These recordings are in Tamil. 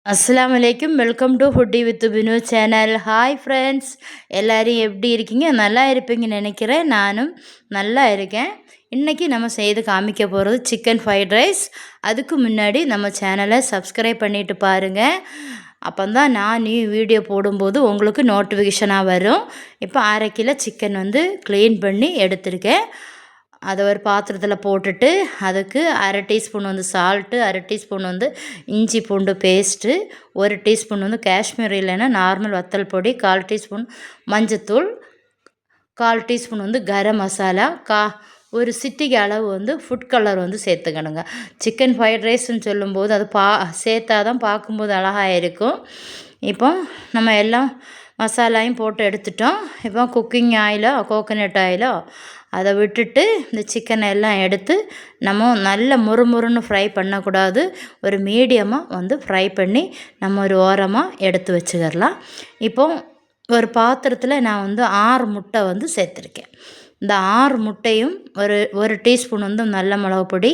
அஸ்ஸலாமு அலைக்கும். Welcome to foodie with Binu channel. Hi friends, எல்லோரும் எப்படி இருக்கீங்க? நல்லா இருப்பீங்கன்னு நினைக்கிறேன். நானும் நல்லா இருக்கேன். இன்றைக்கி நம்ம செய்து காமிக்க போகிறது சிக்கன் ஃப்ரைட் ரைஸ். அதுக்கு முன்னாடி நம்ம சேனலை சப்ஸ்கிரைப் பண்ணிவிட்டு பாருங்கள். அப்போ தான் நான் நியூ வீடியோ போடும்போது உங்களுக்கு நோட்டிஃபிகேஷனாக வரும். இப்போ 1/2 கிலோ சிக்கன் க்ளீன் பண்ணி எடுத்திருக்கேன். அதை ஒரு பாத்திரத்தில் போட்டுட்டு அதுக்கு 1/2 டீஸ்பூன் சால்ட்டு, 1/2 டீஸ்பூன் இஞ்சி பூண்டு பேஸ்ட்டு, 1 டீஸ்பூன் காஷ்மீர் இல்லைன்னா நார்மல் வத்தல் பொடி, 1/4 டீஸ்பூன் மஞ்சத்தூள், 1/4 டீஸ்பூன் கரம் மசாலா, ஒரு சிட்டிகை அளவு ஃபுட் கலர் சேர்த்துக்கணுங்க. சிக்கன் ஃப்ரைட் ரைஸ்ன்னு சொல்லும்போது அது சேர்த்தா தான் பார்க்கும்போது அழகாக இருக்கும். இப்போ நம்ம எல்லாம் மசாலாயும் போட்டு எடுத்துட்டோம். இப்போ குக்கிங் ஆயிலோ கோகோனட் ஆயிலோ அதை விட்டுட்டு இந்த சிக்கனை எல்லாம் எடுத்து நம்ம நல்ல முறுமுறுன்னு ஃப்ரை பண்ணக்கூடாது, ஒரு மீடியமாக ஃப்ரை பண்ணி நம்ம ஒரு ஓரமாக எடுத்து வச்சுக்கிடலாம். இப்போ ஒரு பாத்திரத்தில் நான் 6 முட்டை சேர்த்துருக்கேன். இந்த 6 முட்டையும் ஒரு டீஸ்பூன் நல்ல மிளகு பொடி,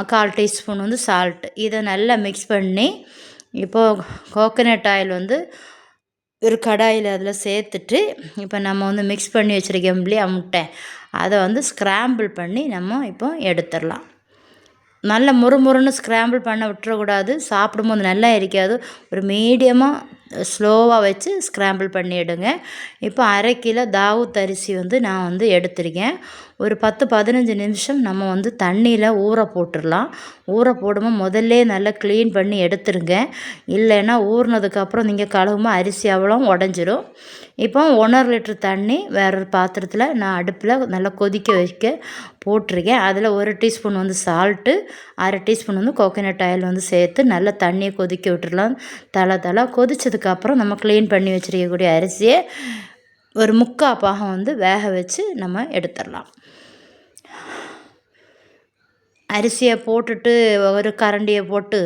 1/4 டீஸ்பூன் சால்ட்டு, இதை நல்லா மிக்ஸ் பண்ணி இப்போது கோகோனட் ஆயில் ஒரு கடாயில் அதில் சேர்த்துட்டு இப்போ நம்ம மிக்ஸ் பண்ணி வச்சுருக்கோம் இல்லையா முட்டை, அதை ஸ்க்ராம்பிள் பண்ணி நம்ம இப்போ எடுத்துடலாம். நல்ல முறுமுறுன்னு ஸ்க்ராம்பிள் பண்ண விட்டுறக்கூடாது, சாப்பிடும்போது நல்லா இருக்காது. ஒரு மீடியமாக ஸ்லோவாக வச்சு ஸ்க்ராம்பிள் பண்ணி எடுங்க. இப்போ 1/2 கிலோ தாவூத் அரிசி நான் எடுத்திருக்கேன். ஒரு 10-15 நிமிஷம் நம்ம தண்ணியில் ஊற போட்டுடலாம். ஊற போடும்போது முதல்ல நல்லா க்ளீன் பண்ணி எடுத்துருங்க. இல்லைன்னா ஊறினதுக்கப்புறம் நீங்கள் கழுவும்போது அரிசி அவ்வளோ உடஞ்சிரும். இப்போ 1.5 லிட்டர் தண்ணி வேறொரு பாத்திரத்தில் நான் அடுப்பில் நல்லா கொதிக்க வைக்க போட்டிருக்கேன். அதில் 1 teaspoon salt, 1/2 teaspoon coconut oil சேர்த்து நல்லா தண்ணியை கொதிக்க விட்டுடலாம். தலை கொதித்ததுக்கப்புறம் நம்ம க்ளீன் பண்ணி வச்சுருக்கக்கூடிய அரிசியை ஒரு 3/4 பாகம் வேக வச்சு நம்ம எடுத்துடலாம். அரிசியை போட்டுட்டு ஒரு கரண்டியை போட்டு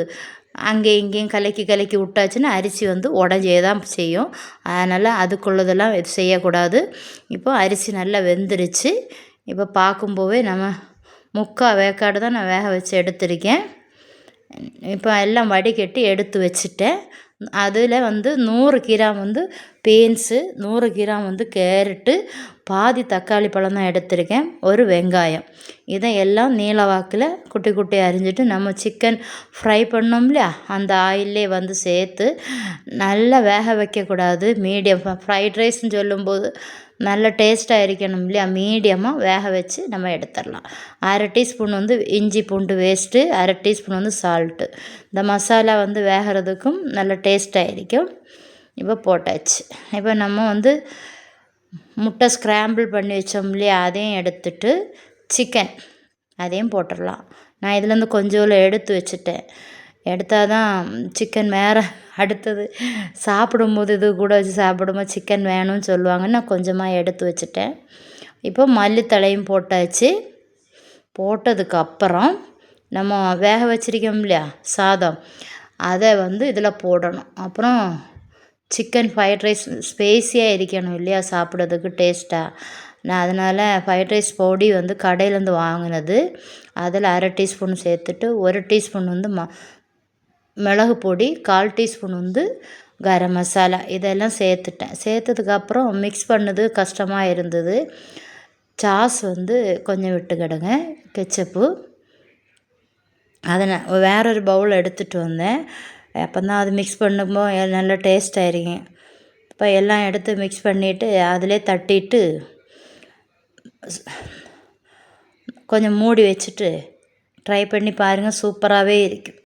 அங்கேயும் இங்கேயும் கலக்கி விட்டாச்சுன்னா அரிசி உடஞ்சே தான் செய்யும். அதனால் அதுக்குள்ளதெல்லாம் இது செய்யக்கூடாது. இப்போ அரிசி நல்லா வெந்துருச்சு. இப்போ பார்க்கும்போதே நம்ம 3/4 வேக்காடு தான் நான் வேக வச்சு எடுத்திருக்கேன். இப்போ எல்லாம் வடிகட்டி எடுத்து வச்சுட்டேன். அதில் 100 கிராம் பீன்ஸு, 100 கிராம் கேரட்டு, பாதி தக்காளி பழம் தான் எடுத்திருக்கேன், ஒரு வெங்காயம், இதை எல்லாம் நீல வாக்கில் குட்டி குட்டி அரிஞ்சிட்டு நம்ம சிக்கன் ஃப்ரை பண்ணோம் இல்லையா அந்த ஆயிலே சேர்த்து நல்லா வேக வைக்கக்கூடாது. மீடியம் ஃப்ரைட் ரைஸ்ன்னு சொல்லும்போது நல்ல டேஸ்ட்டாக இருக்கணும் இல்லையா, மீடியமாக வேக வச்சு நம்ம எடுத்துடலாம். 1/2 டீஸ்பூன் இஞ்சி பூண்டு பேஸ்ட்டு, 1/2 டீஸ்பூன் சால்ட்டு, இந்த மசாலா வேகிறதுக்கும் நல்ல டேஸ்ட்டாக இருக்கும். இப்போ போட்டாச்சு. இப்போ நம்ம முட்டை ஸ்க்ராம்பிள் பண்ணி வச்சோம் இல்லையா அதையும் எடுத்துட்டு சிக்கன் அதையும் போட்டுடலாம். நான் இதுலேருந்து கொஞ்சோண்டு எடுத்து வச்சுட்டேன். எடுத்தால் தான் சிக்கன் வேறு அடுத்தது சாப்பிடும்போது இது கூட வச்சு சாப்பிடும்போது சிக்கன் வேணும்னு சொல்லுவாங்கன்னு நான் கொஞ்சமாக எடுத்து வச்சுட்டேன். இப்போ மல்லித்தழையும் போட்டாச்சு. போட்டதுக்கப்புறம் நம்ம வேக வச்சுருக்கோம் இல்லையா சாதம், அதை இதில் போடணும். அப்புறம் சிக்கன் ஃப்ரைட் ரைஸ் ஸ்பைஸியாக இருக்கணும் இல்லையா சாப்பிட்றதுக்கு டேஸ்ட்டாக. நான் அதனால் ஃப்ரைட் ரைஸ் பொடி கடையிலேருந்து வாங்கினது, அதில் 1/2 டீஸ்பூன் சேர்த்துட்டு 1 டீஸ்பூன் மிளகு பொடி, 1/4 டீஸ்பூன் கரம் மசாலா, இதெல்லாம் சேர்த்துட்டேன். சேர்த்ததுக்கப்புறம் மிக்ஸ் பண்ணது கஷ்டமாக இருந்தது. சாஸ் கொஞ்சம் விட்டுக்கிடுங்க, கெச்சப்பு. அதை நான் வேறொரு பவுல் எடுத்துகிட்டு வந்தேன். அப்போ தான் அது மிக்ஸ் பண்ணும்போது நல்லா டேஸ்ட் ஆயிருங்க. இப்போ எல்லாம் எடுத்து மிக்ஸ் பண்ணிவிட்டு அதிலே தட்டிட்டு கொஞ்சம் மூடி வச்சுட்டு ட்ரை பண்ணி பாருங்கள், சூப்பராகவே இருக்கும்.